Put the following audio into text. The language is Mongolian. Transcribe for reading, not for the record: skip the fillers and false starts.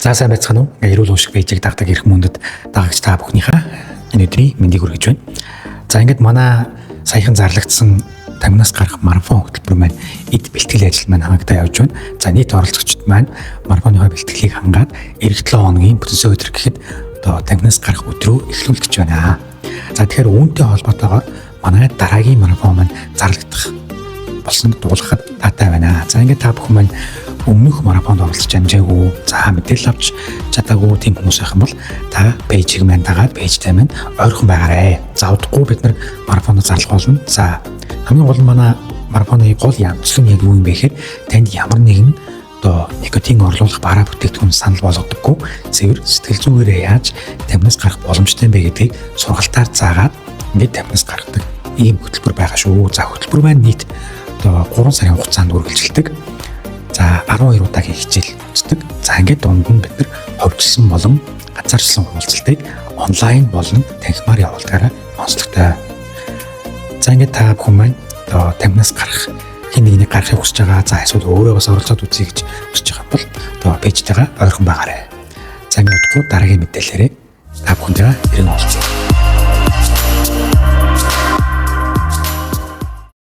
За сайн байцгаана уу? Эрүүл уушиг пэйжийг дагдаг эрх мөндөд дагагч та бүхнийхээ энэ өдрийн мэндийг хүргэж байна. За ингээд манай саяхан зарлагдсан таминаас гарах марафон хөтөлбөр маань эд бэлтгэл ажил маань хангалттай явж байна. За нийт оролцогчид маань марафоны бэлтгэлийг хангаад эх 7 хоногийн бүтэнсэ өдөр гэхэд одоо таминаас гарах өдрөө эхлүүлэх гэж байна. За тэгэхээр үүнтэй холбоотойгоор манай дараагийн марафон маань зарлагдах болсныг дуулгахад таатай байна. За ингээд та бүхэн маань өмнөх марафонд оролцож амжаагүй, за мэдээлэл авч чадаагүй тийм хүмүүс байх юм бол та пэйжийг маань дагаад пэйжтэй маань ойрхон байгаарай. За удахгүй бид нар марафонд зарлах болно. За хамгийн гол нь манай марафоны гол ямцлал нь яг юу юм бэ гэхээр танд ямар нэгэн одоо никотин орлуулах бараа бүтээгдэхүүн санал болгодоггүй цэвэр сэтгэл зүгээрээ яаж таминаас гарах боломжтой юм бэ гэдгийг сургалтаар заагаад ингээд таминаас гаргадаг ийм хөтөлбөр байгаа шүү. За хөтөлбөр маань нийт одоо 3 сарын хугацаанд үргэлжилдэг. За 12 удаагийн хичээл үздэг. За ингээд дунд нь бид нар ховчлсон болон ганцаарчлсан хуралцалтыг онлайн болон танхимаар явуулдагаараа онцлогтой. За ингээд та бүхэн маань одоо таминаас гарах хин нэгнийг гаргахыг хүсэж байгаа. За эсвэл өөрөө бас оролцоод үзье гэж хүсэж байгаа бол одоо пэйжтэйгээ ойрхон байгаарай. За ингээд удахгүй дараагийн мэдээлэлээрээ та бүхэнтэйгээ ирэн уулзъя.